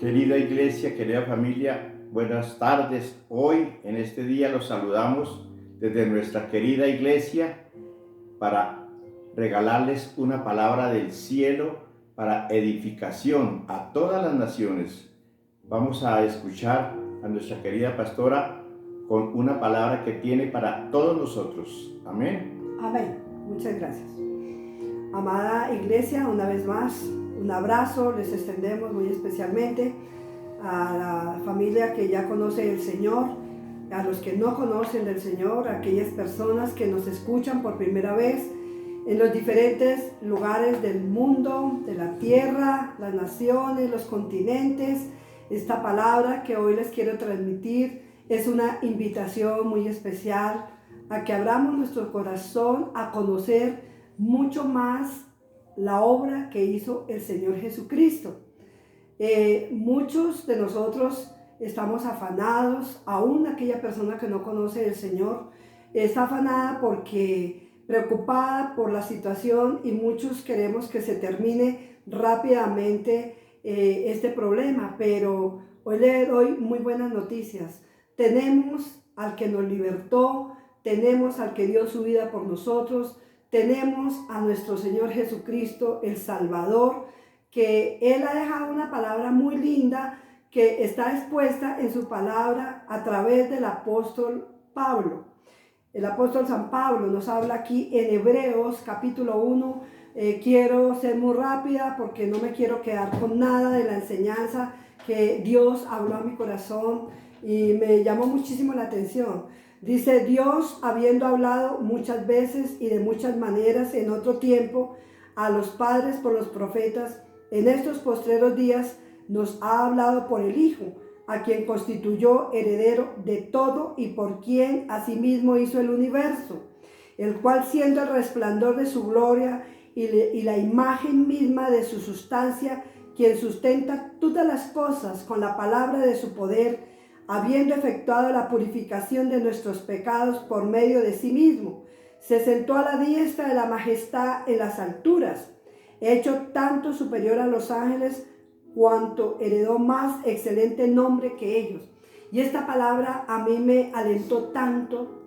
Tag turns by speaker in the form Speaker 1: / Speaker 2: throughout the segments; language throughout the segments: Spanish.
Speaker 1: Querida iglesia, querida familia, buenas tardes. Hoy, en este día, los saludamos desde nuestra querida iglesia para regalarles una palabra del cielo para edificación a todas las naciones. Vamos a escuchar a nuestra querida pastora con una palabra que tiene para todos nosotros. Amén.
Speaker 2: Amén. Muchas gracias. Amada iglesia, una vez más, un abrazo les extendemos muy especialmente a la familia que ya conoce el Señor, a los que no conocen del Señor, a aquellas personas que nos escuchan por primera vez en los diferentes lugares del mundo, de la tierra, las naciones, los continentes. Esta palabra que hoy les quiero transmitir es una invitación muy especial a que abramos nuestro corazón a conocer mucho más la obra que hizo el Señor Jesucristo. Muchos de nosotros estamos afanados, aún aquella persona que no conoce el Señor, está afanada porque preocupada por la situación y muchos queremos que se termine rápidamente este problema, pero hoy le doy muy buenas noticias. Tenemos al que nos libertó, tenemos al que dio su vida por nosotros, tenemos a nuestro Señor Jesucristo, el Salvador, que Él ha dejado una palabra muy linda que está expuesta en su palabra a través del apóstol Pablo. El apóstol San Pablo nos habla aquí en Hebreos capítulo 1. Quiero ser muy rápida porque no me quiero quedar con nada de la enseñanza que Dios habló a mi corazón y me llamó muchísimo la atención. Dice: Dios, habiendo hablado muchas veces y de muchas maneras en otro tiempo a los padres por los profetas, en estos postreros días nos ha hablado por el Hijo, a quien constituyó heredero de todo y por quien asimismo hizo el universo, el cual, siendo el resplandor de su gloria y la imagen misma de su sustancia, quien sustenta todas las cosas con la palabra de su poder, habiendo efectuado la purificación de nuestros pecados por medio de sí mismo, se sentó a la diestra de la majestad en las alturas, hecho tanto superior a los ángeles, cuanto heredó más excelente nombre que ellos. Y esta palabra a mí me alentó tanto,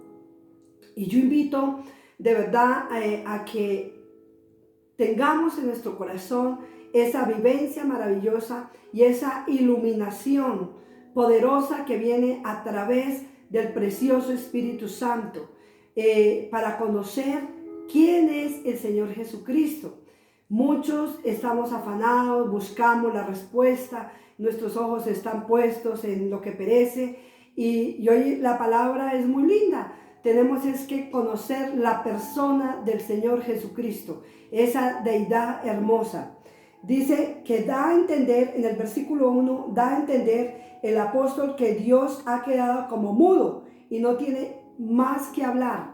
Speaker 2: y yo invito de verdad a que tengamos en nuestro corazón esa vivencia maravillosa y esa iluminación poderosa que viene a través del precioso Espíritu Santo para conocer quién es el Señor Jesucristo. Muchos estamos afanados, buscamos la respuesta, nuestros ojos están puestos en lo que perece y hoy la palabra es muy linda. Tenemos es que conocer la persona del Señor Jesucristo, esa deidad hermosa. Dice que da a entender, en el versículo 1, da a entender el apóstol que Dios ha quedado como mudo y no tiene más que hablar.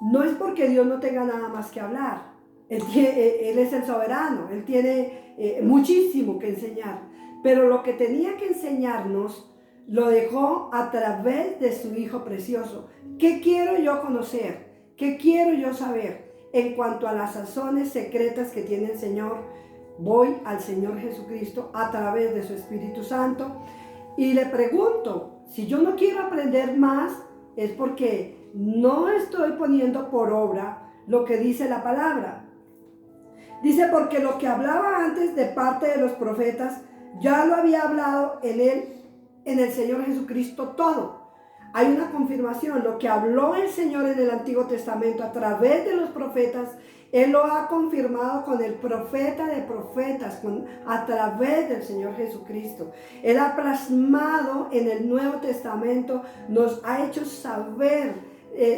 Speaker 2: No es porque Dios no tenga nada más que hablar. Él es el soberano, Él tiene muchísimo que enseñar. Pero lo que tenía que enseñarnos lo dejó a través de su Hijo precioso. ¿Qué quiero yo conocer? ¿Qué quiero yo saber? En cuanto a las razones secretas que tiene el Señor, voy al Señor Jesucristo a través de su Espíritu Santo y le pregunto, si yo no quiero aprender más, es porque no estoy poniendo por obra lo que dice la palabra. Dice: porque lo que hablaba antes de parte de los profetas, ya lo había hablado en el Señor Jesucristo todo. Hay una confirmación, lo que habló el Señor en el Antiguo Testamento a través de los profetas, Él lo ha confirmado con el profeta de profetas, a través del Señor Jesucristo. Él ha plasmado en el Nuevo Testamento, nos ha hecho saber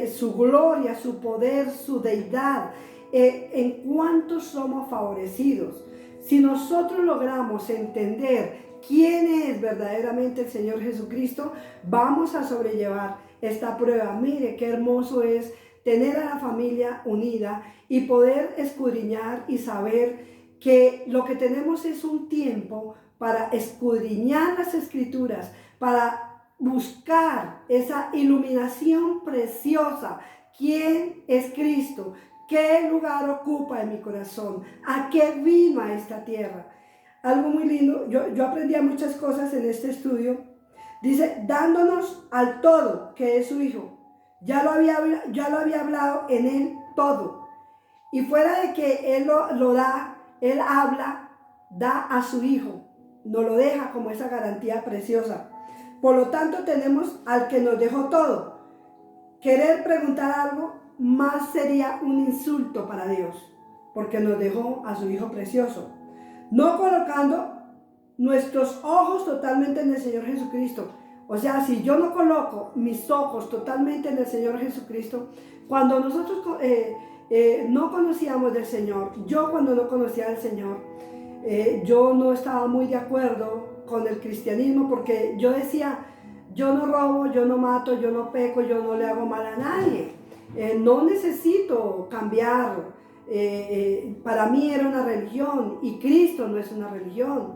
Speaker 2: su gloria, su poder, su deidad, en cuánto somos favorecidos. Si nosotros logramos entender quién es verdaderamente el Señor Jesucristo, vamos a sobrellevar esta prueba. Mire qué hermoso es tener a la familia unida y poder escudriñar y saber que lo que tenemos es un tiempo para escudriñar las Escrituras, para buscar esa iluminación preciosa. ¿Quién es Cristo? ¿Qué lugar ocupa en mi corazón? ¿A qué vino a esta tierra? algo muy lindo. Yo aprendí muchas cosas en este estudio. Dice, dándonos al todo, que es su Hijo. Ya lo había hablado en él todo. Y fuera de que Él lo da, Él habla, da a su Hijo. Nos lo deja como esa garantía preciosa. Por lo tanto, tenemos al que nos dejó todo. Querer preguntar algo más sería un insulto para Dios, porque nos dejó a su Hijo precioso. No colocando nuestros ojos totalmente en el Señor Jesucristo. O sea, si yo no coloco mis ojos totalmente en el Señor Jesucristo, cuando nosotros no conocíamos del Señor, yo cuando no conocía al Señor, yo no estaba muy de acuerdo con el cristianismo, porque yo decía, yo no robo, yo no mato, yo no peco, yo no le hago mal a nadie, no necesito cambiar. Para mí era una religión y Cristo no es una religión.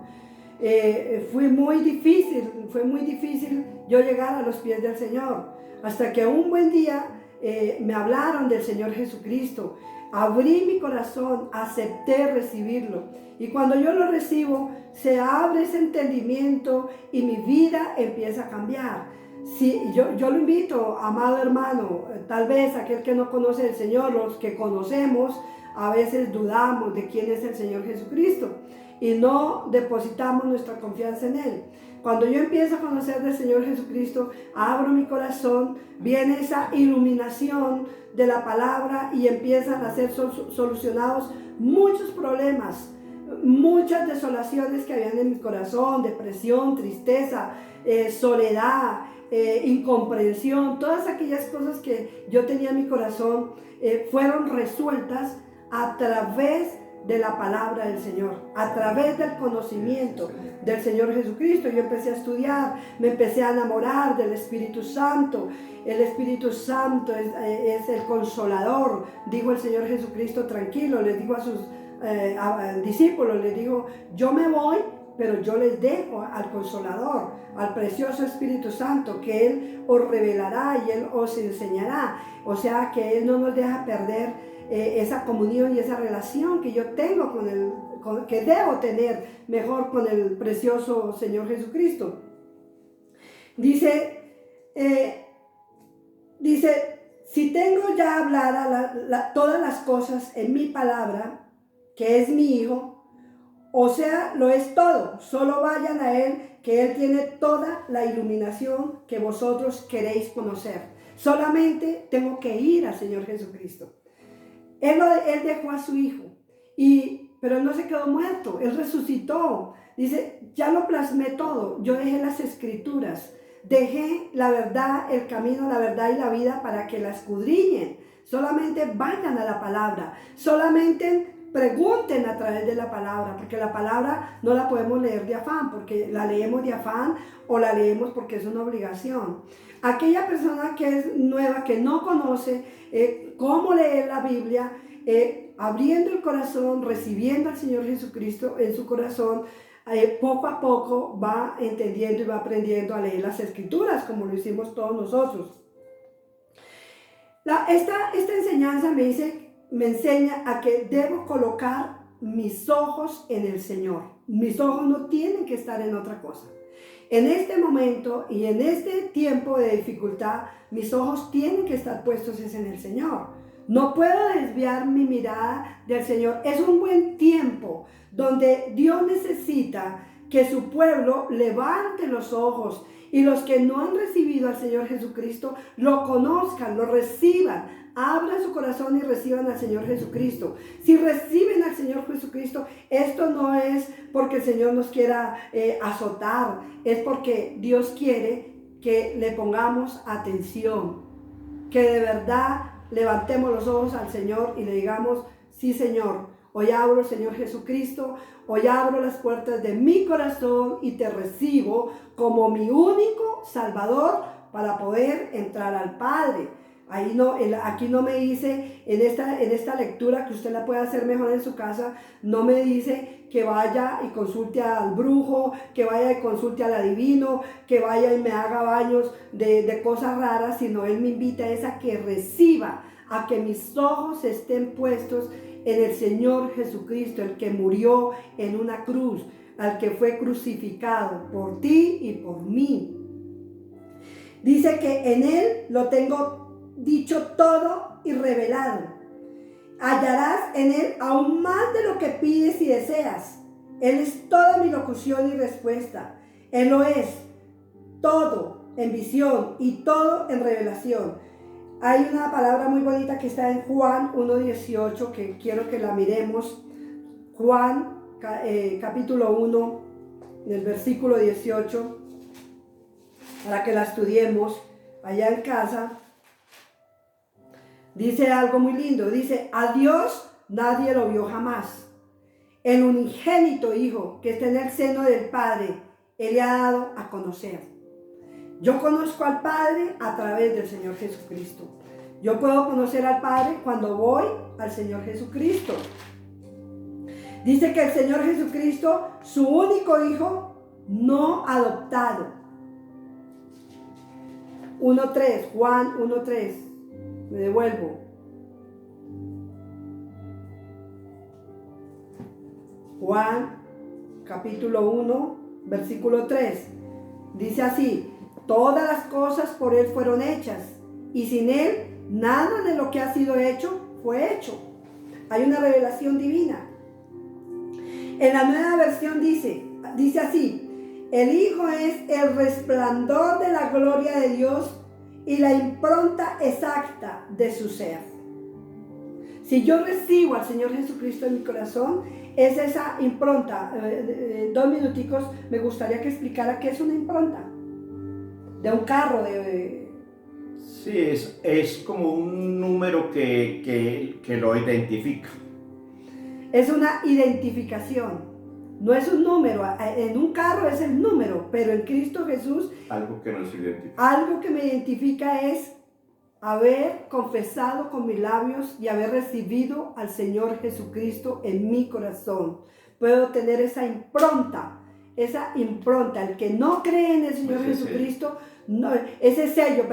Speaker 2: Fue muy difícil yo llegar a los pies del Señor, hasta que un buen día me hablaron del Señor Jesucristo. Abrí mi corazón, acepté recibirlo, y cuando yo lo recibo se abre ese entendimiento y mi vida empieza a cambiar. Sí, yo lo invito, amado hermano, tal vez aquel que no conoce al Señor, los que conocemos a veces dudamos de quién es el Señor Jesucristo y no depositamos nuestra confianza en Él. Cuando yo empiezo a conocer del Señor Jesucristo, abro mi corazón, viene esa iluminación de la palabra y empiezan a ser solucionados muchos problemas, muchas desolaciones que habían en mi corazón, depresión, tristeza, soledad, incomprensión, todas aquellas cosas que yo tenía en mi corazón fueron resueltas a través de la palabra del Señor, a través del conocimiento del Señor Jesucristo. Yo empecé a estudiar, me empecé a enamorar del Espíritu Santo. El Espíritu Santo es el consolador, dijo el Señor Jesucristo. Tranquilo, les digo a sus discípulos, les digo, yo me voy, pero yo les dejo al Consolador, al precioso Espíritu Santo, que Él os revelará y Él os enseñará. O sea, que Él no nos deja perder esa comunión y esa relación que yo tengo que debo tener mejor con el precioso Señor Jesucristo. Dice, si tengo ya habladas todas las cosas en mi palabra, que es mi Hijo, o sea, lo es todo, solo vayan a Él, que Él tiene toda la iluminación que vosotros queréis conocer. Solamente tengo que ir al Señor Jesucristo. Él dejó a su Hijo, pero Él no se quedó muerto, Él resucitó. Dice, ya lo plasmé todo, yo dejé las Escrituras, dejé la verdad, el camino, la verdad y la vida para que la escudriñen. Solamente vayan a la palabra, solamente pregunten a través de la palabra, porque la palabra no la podemos leer de afán, porque la leemos de afán o la leemos porque es una obligación. Aquella persona que es nueva, que no conoce cómo leer la Biblia, abriendo el corazón, recibiendo al Señor Jesucristo en su corazón, poco a poco va entendiendo y va aprendiendo a leer las Escrituras, como lo hicimos todos nosotros. Esta enseñanza me enseña a que debo colocar mis ojos en el Señor. Mis ojos no tienen que estar en otra cosa. En este momento y en este tiempo de dificultad, mis ojos tienen que estar puestos en el Señor. No puedo desviar mi mirada del Señor. Es un buen tiempo donde Dios necesita que su pueblo levante los ojos y los que no han recibido al Señor Jesucristo lo conozcan, lo reciban. Abran su corazón y reciban al Señor Jesucristo. Si reciben al Señor Jesucristo, esto no es porque el Señor nos quiera azotar, es porque Dios quiere que le pongamos atención, que de verdad levantemos los ojos al Señor y le digamos, sí Señor, hoy abro, Señor Jesucristo, hoy abro las puertas de mi corazón y te recibo como mi único Salvador para poder entrar al Padre. Aquí no me dice, en esta lectura, que usted la puede hacer mejor en su casa, no me dice que vaya y consulte al brujo, que vaya y consulte al adivino, que vaya y me haga baños de cosas raras, sino Él me invita a que reciba, a que mis ojos estén puestos en el Señor Jesucristo, el que murió en una cruz. al que fue crucificado por ti y por mí. Dice que en él lo tengo dicho todo y revelado. Hallarás en él aún más de lo que pides y deseas. Él es toda mi locución y respuesta. Él lo es todo en visión y todo en revelación. Hay una palabra muy bonita que está en Juan 1:18 que quiero que la miremos. Juan capítulo 1, en el versículo 18, para que la estudiemos allá en casa. Dice algo muy lindo, dice: a Dios nadie lo vio jamás. El unigénito Hijo que está en el seno del Padre, Él le ha dado a conocer. Yo conozco al Padre a través del Señor Jesucristo. Yo puedo conocer al Padre cuando voy al Señor Jesucristo. Dice que el Señor Jesucristo, su único Hijo, no adoptado. 1:3, Juan 1:3. Me devuelvo. Juan capítulo 1, versículo 3. Dice así: todas las cosas por Él fueron hechas, y sin Él nada de lo que ha sido hecho fue hecho. Hay una revelación divina. En la nueva versión dice así: el Hijo es el resplandor de la gloria de Dios y la impronta exacta de su ser. Si yo recibo al Señor Jesucristo en mi corazón, es esa impronta. 2 minuticos, me gustaría que explicara qué es una impronta. De un carro,
Speaker 1: Sí, es como un número que lo identifica.
Speaker 2: Es una identificación. No es un número. En un carro es el número, pero en Cristo Jesús,
Speaker 1: Algo que nos identifica.
Speaker 2: algo que me identifica es haber confesado con mis labios y haber recibido al Señor Jesucristo en mi corazón. Puedo tener esa impronta. El que no cree en el Señor Jesucristo, no, ese sello,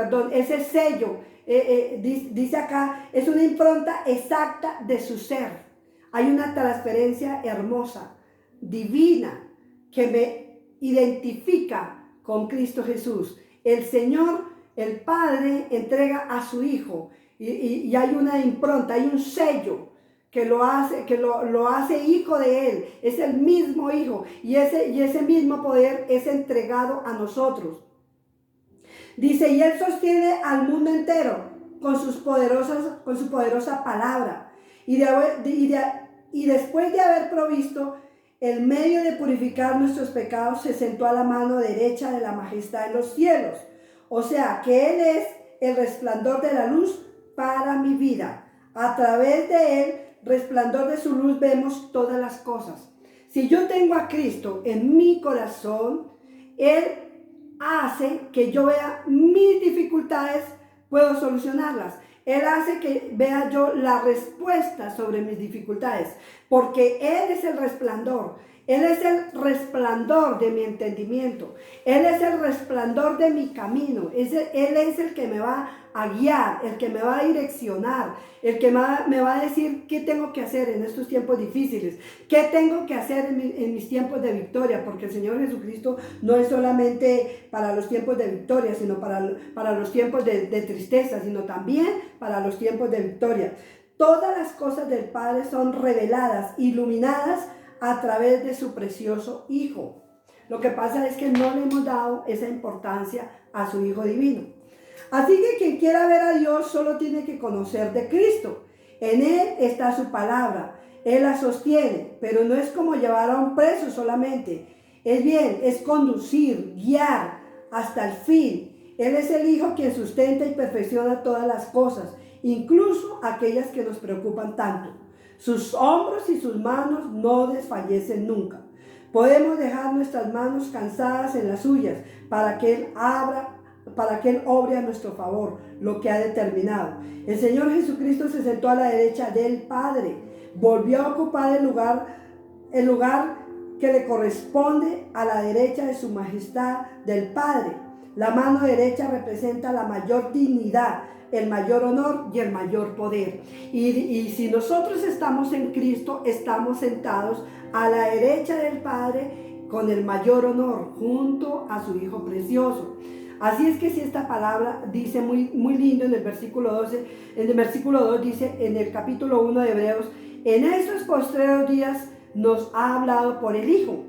Speaker 2: dice acá, es una impronta exacta de su ser. Hay una transferencia hermosa, divina, que me identifica con Cristo Jesús. El Señor, el Padre, entrega a su Hijo y hay una impronta, hay un sello que lo hace hijo de Él. Es el mismo Hijo y ese mismo poder es entregado a nosotros. Dice: y Él sostiene al mundo entero con su poderosa palabra. Y después de haber provisto el medio de purificar nuestros pecados, se sentó a la mano derecha de la majestad en los cielos. O sea, que Él es el resplandor de la luz para mi vida. A través de Él, resplandor de su luz, vemos todas las cosas. Si yo tengo a Cristo en mi corazón, Él hace que yo vea mis dificultades, puedo solucionarlas. Él hace que vea yo la respuesta sobre mis dificultades, porque Él es el resplandor. Él es el resplandor de mi entendimiento. Él es el resplandor de mi camino. Él es el que me va a guiar, el que me va a direccionar, el que me va a decir qué tengo que hacer en estos tiempos difíciles, qué tengo que hacer en mis tiempos de victoria, porque el Señor Jesucristo no es solamente para los tiempos de victoria, sino para los tiempos de tristeza, sino también para los tiempos de victoria. Todas las cosas del Padre son reveladas, iluminadas a través de su precioso Hijo. Lo que pasa es que no le hemos dado esa importancia a su Hijo divino. Así que quien quiera ver a Dios solo tiene que conocer de Cristo. En Él está su palabra. Él la sostiene, pero no es como llevar a un preso solamente. Es conducir, guiar hasta el fin. Él es el Hijo quien sustenta y perfecciona todas las cosas, incluso aquellas que nos preocupan tanto. Sus hombros y sus manos no desfallecen nunca. Podemos dejar nuestras manos cansadas en las suyas para que Él obre a nuestro favor lo que ha determinado. El Señor Jesucristo se sentó a la derecha del Padre. Volvió a ocupar el lugar que le corresponde a la derecha de su majestad del Padre. La mano derecha representa la mayor dignidad, el mayor honor y el mayor poder. Y si nosotros estamos en Cristo, estamos sentados a la derecha del Padre con el mayor honor junto a su Hijo precioso. Así es que si esta palabra dice muy lindo en el versículo 12, en el versículo 2 dice en el capítulo 1 de Hebreos, en esos postreros días nos ha hablado por el Hijo,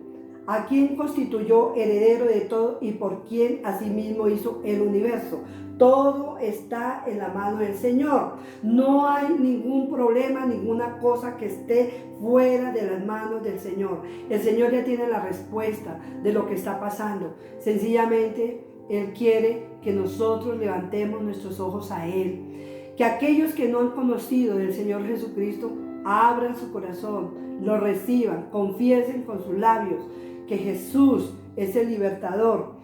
Speaker 2: a quien constituyó heredero de todo y por quien asimismo hizo el universo. Todo está en la mano del Señor. No hay ningún problema, ninguna cosa que esté fuera de las manos del Señor. El Señor ya tiene la respuesta de lo que está pasando. Sencillamente, Él quiere que nosotros levantemos nuestros ojos a Él. Que aquellos que no han conocido del Señor Jesucristo abran su corazón, lo reciban, confiesen con sus labios que Jesús es el libertador.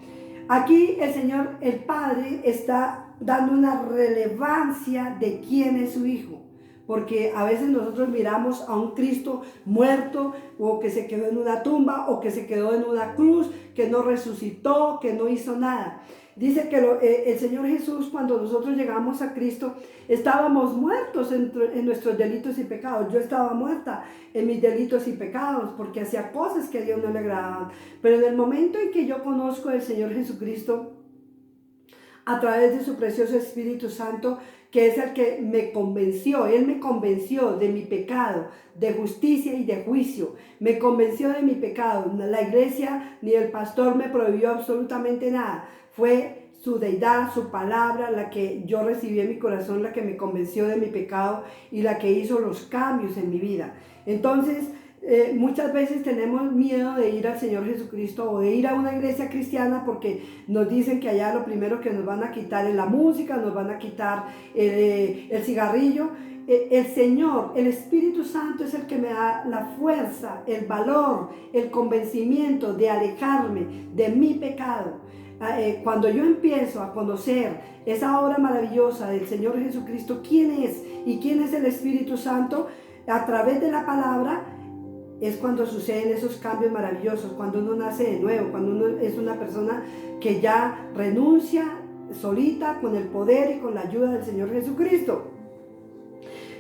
Speaker 2: Aquí el Señor, el Padre, está dando una relevancia de quién es su Hijo. Porque a veces nosotros miramos a un Cristo muerto, o que se quedó en una tumba, o que se quedó en una cruz, que no resucitó, que no hizo nada. Dice que el Señor Jesús, cuando nosotros llegamos a Cristo, estábamos muertos en nuestros delitos y pecados. Yo estaba muerta en mis delitos y pecados porque hacía cosas que a Dios no le agradaban. Pero en el momento en que yo conozco al Señor Jesucristo, a través de su precioso Espíritu Santo, que es el que me convenció, Él me convenció de mi pecado, de justicia y de juicio, me convenció de mi pecado. La iglesia ni el pastor me prohibió absolutamente nada. Fue su deidad, su palabra, la que yo recibí en mi corazón, la que me convenció de mi pecado y la que hizo los cambios en mi vida. Entonces, muchas veces tenemos miedo de ir al Señor Jesucristo o de ir a una iglesia cristiana porque nos dicen que allá lo primero que nos van a quitar es la música, nos van a quitar el cigarrillo. El Señor, el Espíritu Santo es el que me da la fuerza, el valor, el convencimiento de alejarme de mi pecado. Cuando yo empiezo a conocer esa obra maravillosa del Señor Jesucristo, quién es y quién es el Espíritu Santo, a través de la palabra, es cuando suceden esos cambios maravillosos, cuando uno nace de nuevo, cuando uno es una persona que ya renuncia solita con el poder y con la ayuda del Señor Jesucristo.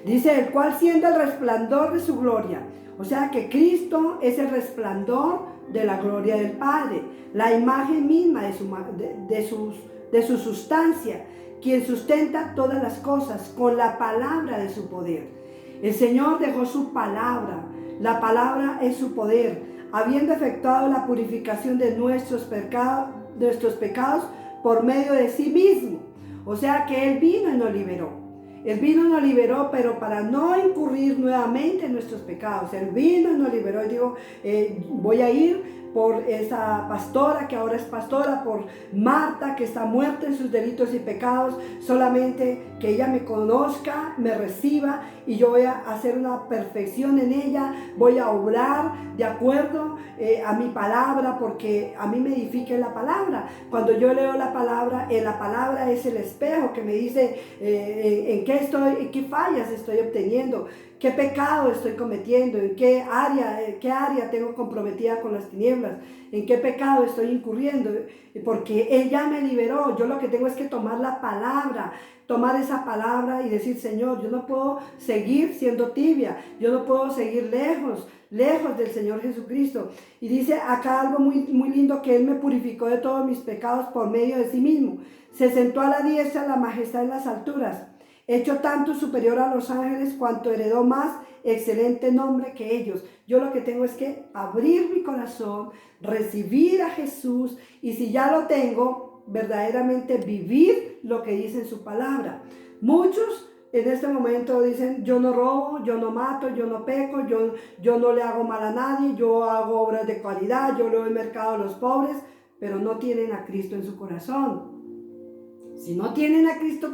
Speaker 2: Dice, el cual siendo el resplandor de su gloria. O sea que Cristo es el resplandor de la gloria del Padre, la imagen misma de su sustancia, quien sustenta todas las cosas con la palabra de su poder. El Señor dejó su palabra. La palabra es su poder, habiendo efectuado la purificación de nuestros pecados por medio de sí mismo. O sea que Él vino y nos liberó. Él vino y nos liberó, pero para no incurrir nuevamente en nuestros pecados. Él vino y nos liberó y dijo, voy a ir por esa pastora que ahora es pastora, por Marta que está muerta en sus delitos y pecados, solamente que ella me conozca, me reciba y yo voy a hacer una perfección en ella, voy a obrar de acuerdo a mi palabra, porque a mí me edifica la palabra. Cuando yo leo la palabra es el espejo que me dice en qué fallas estoy obteniendo, qué pecado estoy cometiendo, en qué área tengo comprometida con las tinieblas, en qué pecado estoy incurriendo, porque Él ya me liberó. Yo lo que tengo es que tomar la palabra, tomar esa palabra y decir, Señor, yo no puedo seguir siendo tibia, yo no puedo seguir lejos del Señor Jesucristo. Y dice acá algo muy, muy lindo, que Él me purificó de todos mis pecados por medio de sí mismo. Se sentó a la diestra de la majestad en las alturas, hecho tanto superior a los ángeles cuanto heredó más excelente nombre que ellos. Yo lo que tengo es que abrir mi corazón, recibir a Jesús, y si ya lo tengo, verdaderamente vivir lo que dice en su palabra. Muchos en este momento dicen, yo no robo, yo no mato, yo no peco, yo no le hago mal a nadie, yo hago obras de calidad, yo le doy mercado a los pobres, pero no tienen a Cristo en su corazón. Si no tienen a Cristo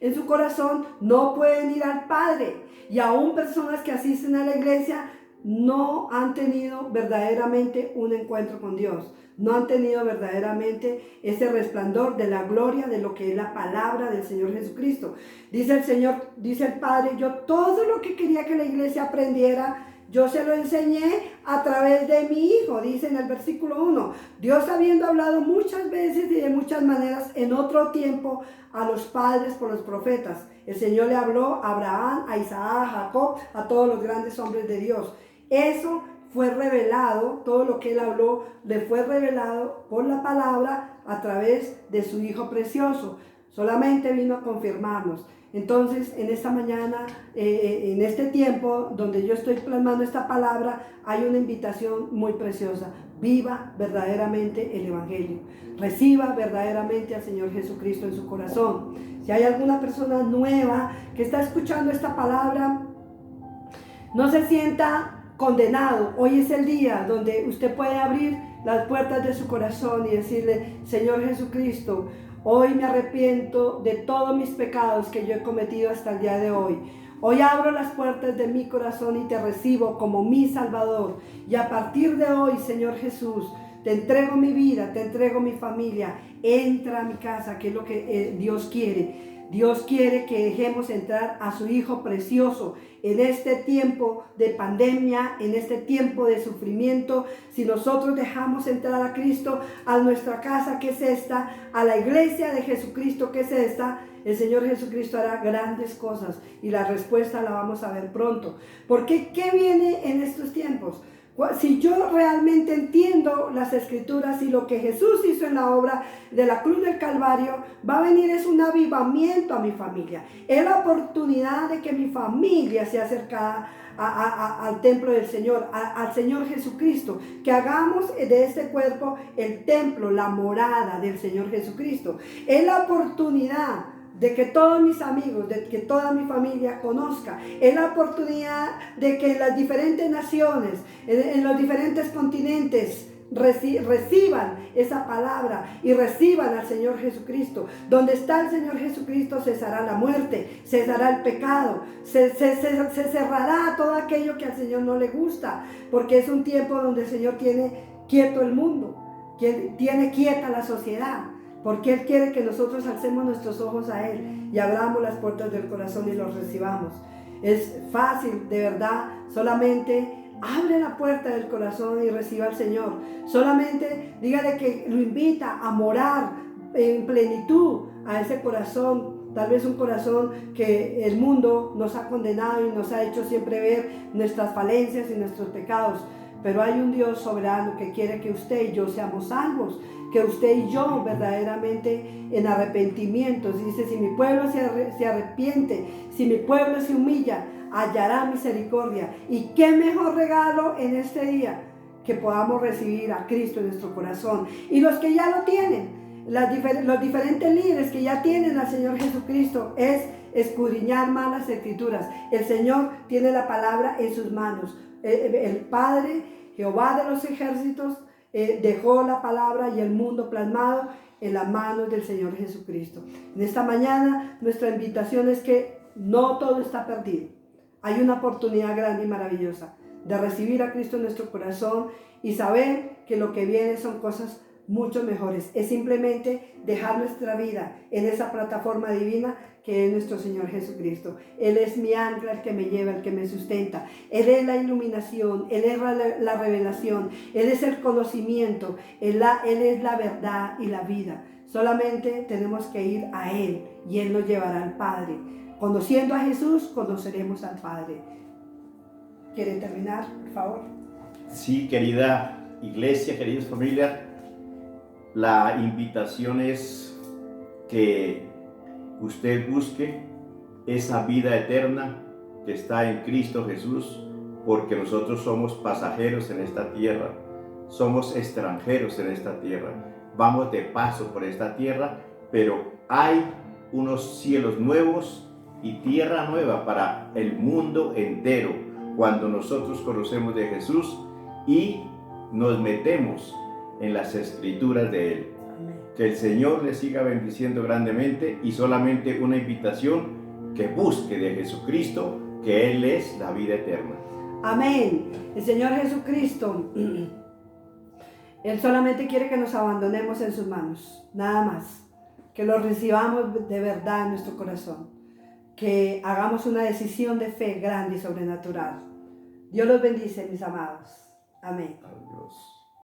Speaker 2: en su corazón, no pueden ir al Padre. Y aún personas que asisten a la iglesia no han tenido verdaderamente un encuentro con Dios. No han tenido verdaderamente ese resplandor de la gloria de lo que es la palabra del Señor Jesucristo. Dice el Señor, dice el Padre, yo todo lo que quería que la iglesia aprendiera, yo se lo enseñé a través de mi Hijo, dice en el versículo 1. Dios, habiendo hablado muchas veces y de muchas maneras en otro tiempo a los padres por los profetas. El Señor le habló a Abraham, a Isaac, a Jacob, a todos los grandes hombres de Dios. Eso fue revelado, todo lo que Él habló, le fue revelado por la palabra a través de su Hijo precioso. Solamente vino a confirmarnos. Entonces, en esta mañana, en este tiempo donde yo estoy plasmando esta palabra, hay una invitación muy preciosa. Viva verdaderamente el Evangelio. Reciba verdaderamente al Señor Jesucristo en su corazón. Si hay alguna persona nueva que está escuchando esta palabra, no se sienta condenado. Hoy es el día donde usted puede abrir las puertas de su corazón y decirle: Señor Jesucristo, hoy me arrepiento de todos mis pecados que yo he cometido hasta el día de hoy. Hoy abro las puertas de mi corazón y te recibo como mi Salvador. Y a partir de hoy, Señor Jesús, te entrego mi vida, te entrego mi familia. Entra a mi casa, que es lo que Dios quiere. Dios quiere que dejemos entrar a su Hijo precioso en este tiempo de pandemia, en este tiempo de sufrimiento. Si nosotros dejamos entrar a Cristo a nuestra casa, que es esta, a la iglesia de Jesucristo, que es esta, el Señor Jesucristo hará grandes cosas y la respuesta la vamos a ver pronto. Porque ¿qué viene en estos tiempos? Si yo realmente entiendo las Escrituras y lo que Jesús hizo en la obra de la cruz del Calvario, va a venir es un avivamiento a mi familia. Es la oportunidad de que mi familia sea acercada al templo del Señor, al Señor Jesucristo. Que hagamos de este cuerpo el templo, la morada del Señor Jesucristo. Es la oportunidad de que todos mis amigos, de que toda mi familia conozca. Es la oportunidad de que en las diferentes naciones, en los diferentes continentes, reciban esa palabra y reciban al Señor Jesucristo. Donde está el Señor Jesucristo cesará la muerte, cesará el pecado, se cerrará todo aquello que al Señor no le gusta, porque es un tiempo donde el Señor tiene quieto el mundo, tiene quieta la sociedad. Porque Él quiere que nosotros alcemos nuestros ojos a Él y abramos las puertas del corazón y los recibamos. Es fácil, de verdad. Solamente abre la puerta del corazón y reciba al Señor. Solamente dígale que lo invita a morar en plenitud a ese corazón. Tal vez un corazón que el mundo nos ha condenado y nos ha hecho siempre ver nuestras falencias y nuestros pecados. Pero hay un Dios soberano que quiere que usted y yo seamos salvos, que usted y yo verdaderamente en arrepentimiento. Dice: si mi pueblo se arrepiente, si mi pueblo se humilla, hallará misericordia. Y qué mejor regalo en este día que podamos recibir a Cristo en nuestro corazón. Y los que ya lo tienen, los diferentes líderes que ya tienen al Señor Jesucristo, es escudriñar más las Escrituras. El Señor tiene la palabra en sus manos. El Padre, Jehová de los ejércitos, dejó la palabra y el mundo plasmado en las manos del Señor Jesucristo. En esta mañana nuestra invitación es que no todo está perdido. Hay una oportunidad grande y maravillosa de recibir a Cristo en nuestro corazón y saber que lo que viene son cosas mucho mejores. Es simplemente dejar nuestra vida en esa plataforma divina que es nuestro Señor Jesucristo. Él es mi ancla, el que me lleva, el que me sustenta. Él es la iluminación, Él es la revelación, Él es el conocimiento, Él es la verdad y la vida. Solamente tenemos que ir a Él y Él nos llevará al Padre. Conociendo a Jesús, conoceremos al Padre. ¿Quiere terminar, por favor?
Speaker 1: Sí, querida iglesia, queridas familias, la invitación es que usted busque esa vida eterna que está en Cristo Jesús, porque nosotros somos pasajeros en esta tierra, somos extranjeros en esta tierra, vamos de paso por esta tierra, pero hay unos cielos nuevos y tierra nueva para el mundo entero cuando nosotros conocemos de Jesús y nos metemos en las Escrituras de Él. Que el Señor le siga bendiciendo grandemente y solamente una invitación: que busque de Jesucristo, que Él es la vida eterna.
Speaker 2: Amén. El Señor Jesucristo, Él solamente quiere que nos abandonemos en sus manos, nada más. Que lo recibamos de verdad en nuestro corazón. Que hagamos una decisión de fe grande y sobrenatural. Dios los bendice, mis amados. Amén.
Speaker 1: Adiós.